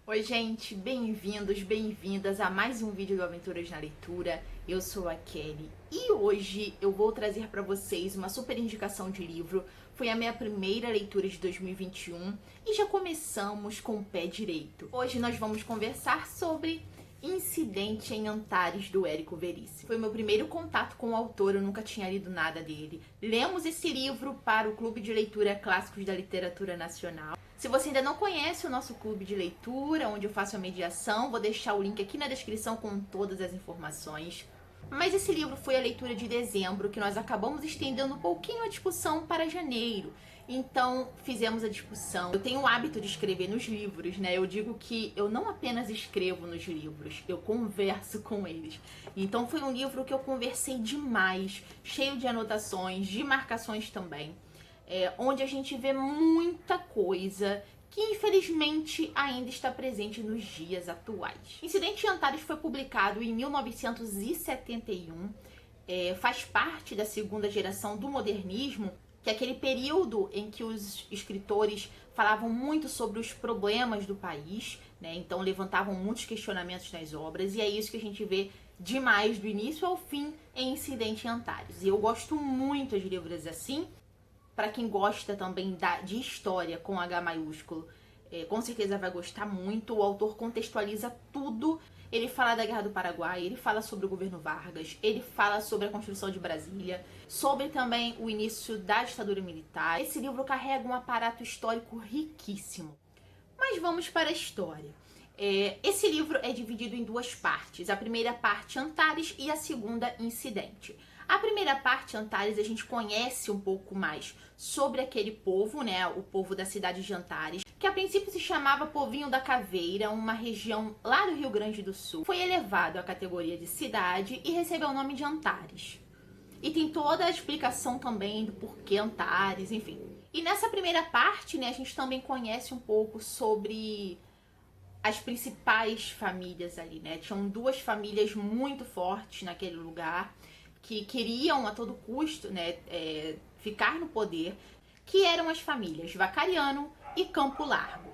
Oi gente, bem-vindos, bem-vindas a mais um vídeo do Aventuras na Leitura. Eu sou a Kelly e hoje eu vou trazer para vocês uma super indicação de livro. Foi a minha primeira leitura de 2021 e já começamos com o pé direito. Hoje nós vamos conversar sobre Incidente em Antares, do Érico Veríssimo. Foi meu primeiro contato com o autor, eu nunca tinha lido nada dele. Lemos esse livro para o Clube de Leitura Clássicos da Literatura Nacional. Se você ainda não conhece o nosso clube de leitura, onde eu faço a mediação, vou deixar o link aqui na descrição com todas as informações. Mas esse livro foi a leitura de dezembro, que nós acabamos estendendo um pouquinho a discussão para janeiro. Então, fizemos a discussão. Eu tenho o hábito de escrever nos livros, né? Eu digo que eu não apenas escrevo nos livros, eu converso com eles. Então, foi um livro que eu conversei demais, cheio de anotações, de marcações também. Onde a gente vê muita coisa que infelizmente ainda está presente nos dias atuais. Incidente em Antares foi publicado em 1971, faz parte da segunda geração do modernismo, que é aquele período em que os escritores falavam muito sobre os problemas do país, né? Então levantavam muitos questionamentos nas obras, e é isso que a gente vê demais do início ao fim em Incidente em Antares. E eu gosto muito de livros assim. Para quem gosta também de história com H maiúsculo, com certeza vai gostar muito. O autor contextualiza tudo. Ele fala da Guerra do Paraguai, ele fala sobre o governo Vargas, ele fala sobre a construção de Brasília, sobre também o início da ditadura militar. Esse livro carrega um aparato histórico riquíssimo. Mas vamos para a história. Esse livro é dividido em duas partes. A primeira parte, Antares, e a segunda, Incidente. A primeira parte, Antares, a gente conhece um pouco mais sobre aquele povo, né, o povo da cidade de Antares, que a princípio se chamava Povinho da Caveira, uma região lá do Rio Grande do Sul. Foi elevado à categoria de cidade e recebeu o nome de Antares. E tem toda a explicação também do porquê Antares, enfim. E nessa primeira parte, né, a gente também conhece um pouco sobre as principais famílias ali, né? Tinham duas famílias muito fortes naquele lugar, que queriam a todo custo, né, ficar no poder, que eram as famílias Vacariano e Campo Largo.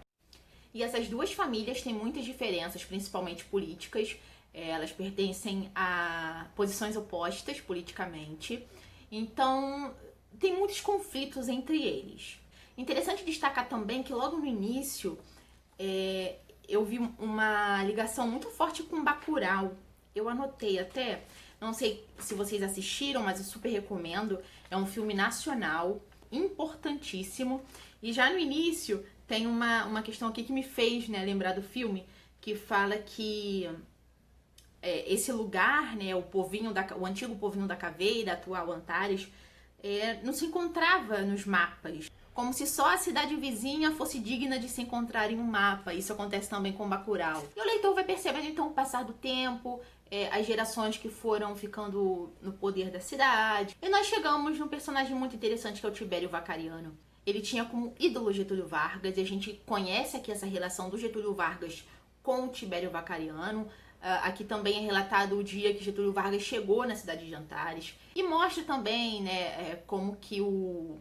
E essas duas famílias têm muitas diferenças, principalmente políticas. Elas pertencem a posições opostas politicamente, então tem muitos conflitos entre eles. Interessante destacar também que logo no início eu vi uma ligação muito forte com Bacurau. Eu anotei até, não sei se vocês assistiram, mas eu super recomendo. É um filme nacional, importantíssimo. E já no início tem uma questão aqui que me fez, né, lembrar do filme, que fala que esse lugar, né, o antigo Povinho da Caveira, atual Antares, não se encontrava nos mapas. Como se só a cidade vizinha fosse digna de se encontrar em um mapa. Isso acontece também com Bacurau. E o leitor vai percebendo então o passar do tempo, as gerações que foram ficando no poder da cidade. E nós chegamos num personagem muito interessante, que é o Tibério Vacariano. Ele tinha como ídolo Getúlio Vargas, e a gente conhece aqui essa relação do Getúlio Vargas com o Tibério Vacariano. Aqui também é relatado o dia que Getúlio Vargas chegou na cidade de Antares. E mostra também, né, como que o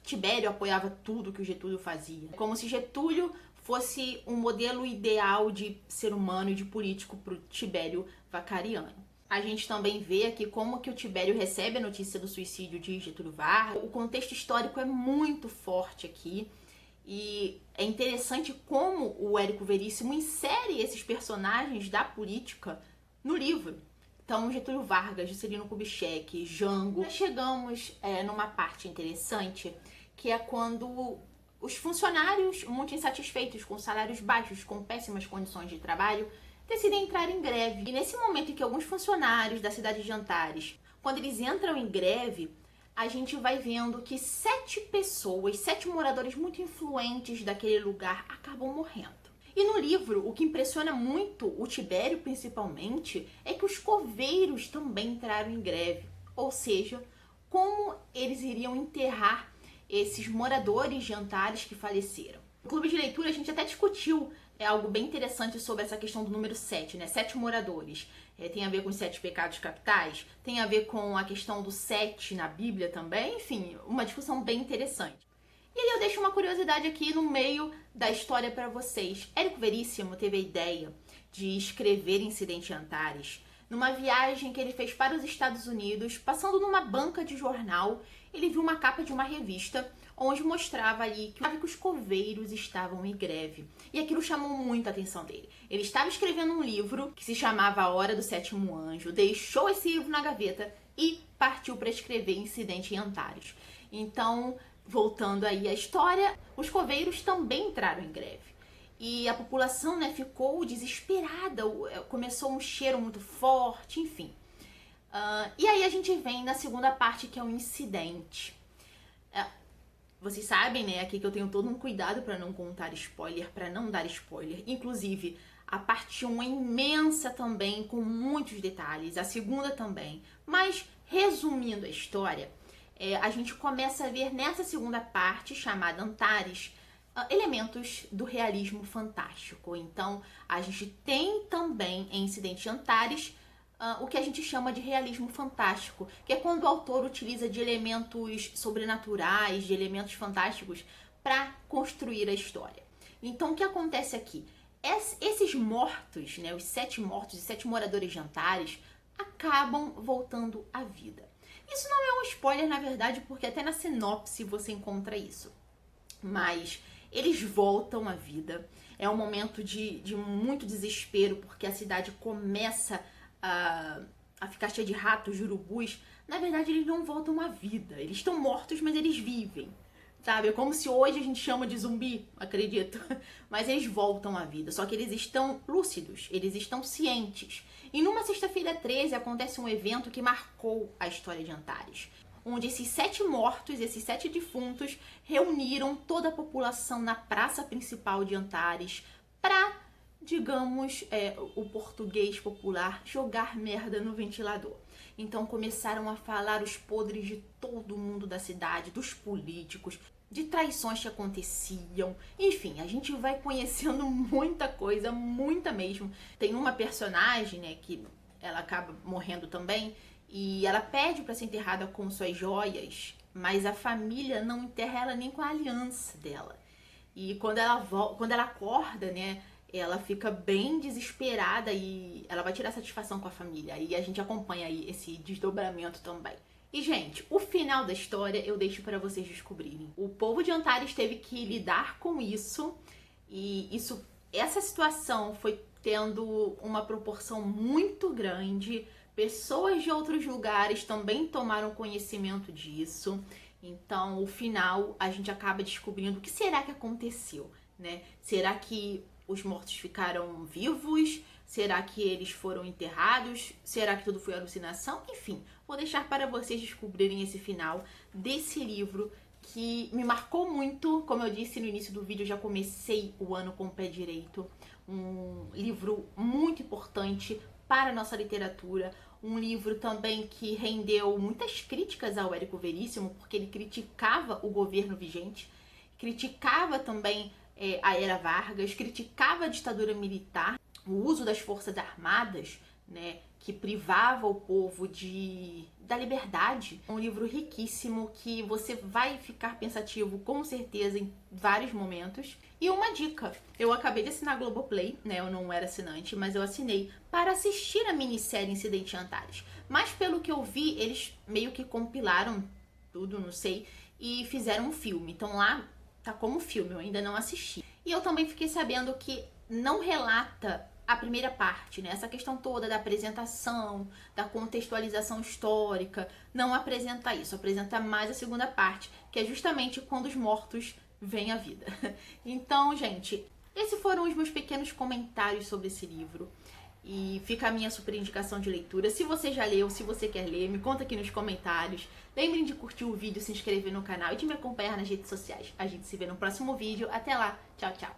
Tibério apoiava tudo que o Getúlio fazia. Como se Getúlio fosse um modelo ideal de ser humano e de político para o Tibério Vacariano. A gente também vê aqui como que o Tibério recebe a notícia do suicídio de Getúlio Vargas. O contexto histórico é muito forte aqui. E é interessante como o Érico Veríssimo insere esses personagens da política no livro. Então, Getúlio Vargas, Juscelino Kubitschek, Jango. Nós chegamos numa parte interessante, que é quando os funcionários, muito insatisfeitos com salários baixos, com péssimas condições de trabalho, decidem entrar em greve. E nesse momento em que alguns funcionários da cidade de Antares, quando eles entram em greve, a gente vai vendo que 7 moradores muito influentes daquele lugar acabam morrendo. E no livro, o que impressiona muito o Tibério principalmente é que os coveiros também entraram em greve. Ou seja, como eles iriam enterrar esses moradores de Antares que faleceram. No clube de leitura a gente até discutiu algo bem interessante sobre essa questão do número 7, né? 7 moradores. Tem a ver com os 7 pecados capitais, tem a ver com a questão do 7 na Bíblia também, enfim, uma discussão bem interessante. E aí eu deixo uma curiosidade aqui no meio da história para vocês. Érico Veríssimo teve a ideia de escrever Incidente em Antares numa viagem que ele fez para os Estados Unidos, passando numa banca de jornal, ele viu uma capa de uma revista onde mostrava ali que os coveiros estavam em greve. E aquilo chamou muito a atenção dele. Ele estava escrevendo um livro que se chamava A Hora do Sétimo Anjo, deixou esse livro na gaveta e partiu para escrever Incidente em Antares. Então, voltando aí à história, os coveiros também entraram em greve. E a população, né, ficou desesperada, começou um cheiro muito forte, enfim. E aí a gente vem na segunda parte, que é o incidente. Vocês sabem, né, aqui que eu tenho todo um cuidado para não contar spoiler, para não dar spoiler. Inclusive, a parte 1 é imensa também, com muitos detalhes, a segunda também. Mas, resumindo a história, a gente começa a ver nessa segunda parte, chamada Antares, elementos do realismo fantástico. Então, a gente tem também em Incidente em Antares o que a gente chama de realismo fantástico, que é quando o autor utiliza de elementos sobrenaturais, de elementos fantásticos para construir a história. Então, o que acontece aqui? Esses mortos, né, os 7 mortos e 7 moradores de Antares, acabam voltando à vida. Isso não é um spoiler, na verdade, porque até na sinopse você encontra isso. Mas eles voltam à vida. É um momento de muito desespero, porque a cidade começa a ficar cheia de ratos, de urubus. Na verdade, eles não voltam à vida. Eles estão mortos, mas eles vivem. Sabe? É como se hoje a gente chama de zumbi, acredito. Mas eles voltam à vida. Só que eles estão lúcidos, eles estão cientes. E numa sexta-feira 13 acontece um evento que marcou a história de Antares, onde esses 7 mortos, esses 7 defuntos, reuniram toda a população na praça principal de Antares para, digamos, o português popular, jogar merda no ventilador. Então começaram a falar os podres de todo mundo da cidade, dos políticos, de traições que aconteciam. Enfim, a gente vai conhecendo muita coisa, muita mesmo. Tem uma personagem, né, que ela acaba morrendo também, e ela pede para ser enterrada com suas joias, mas a família não enterra ela nem com a aliança dela. E quando ela acorda, né, ela fica bem desesperada e ela vai tirar satisfação com a família. E a gente acompanha aí esse desdobramento também. E, gente, o final da história eu deixo para vocês descobrirem. O povo de Antares teve que lidar com isso, e essa situação foi tendo uma proporção muito grande. Pessoas de outros lugares também tomaram conhecimento disso. Então, o final, a gente acaba descobrindo o que será que aconteceu, né? Será que os mortos ficaram vivos? Será que eles foram enterrados? Será que tudo foi alucinação? Enfim, vou deixar para vocês descobrirem esse final desse livro que me marcou muito. Como eu disse no início do vídeo, eu já comecei o ano com o pé direito. Um livro muito importante para a nossa literatura. Um livro também que rendeu muitas críticas ao Érico Veríssimo, porque ele criticava o governo vigente, criticava também a Era Vargas, criticava a ditadura militar, o uso das forças armadas, né, que privava o povo da liberdade. Um livro riquíssimo que você vai ficar pensativo com certeza em vários momentos. E uma dica, eu acabei de assinar a Globoplay, né, eu não era assinante, mas eu assinei para assistir a minissérie Incidente em Antares. Mas pelo que eu vi, eles meio que compilaram tudo, não sei, e fizeram um filme. Então lá tá como filme, eu ainda não assisti. E eu também fiquei sabendo que não relata a primeira parte, né? Essa questão toda da apresentação, da contextualização histórica, não apresenta isso, apresenta mais a segunda parte, que é justamente quando os mortos vêm à vida. Então, gente, esses foram os meus pequenos comentários sobre esse livro. E fica a minha super indicação de leitura. Se você já leu, se você quer ler, me conta aqui nos comentários. Lembrem de curtir o vídeo, se inscrever no canal e de me acompanhar nas redes sociais. A gente se vê no próximo vídeo. Até lá. Tchau, tchau.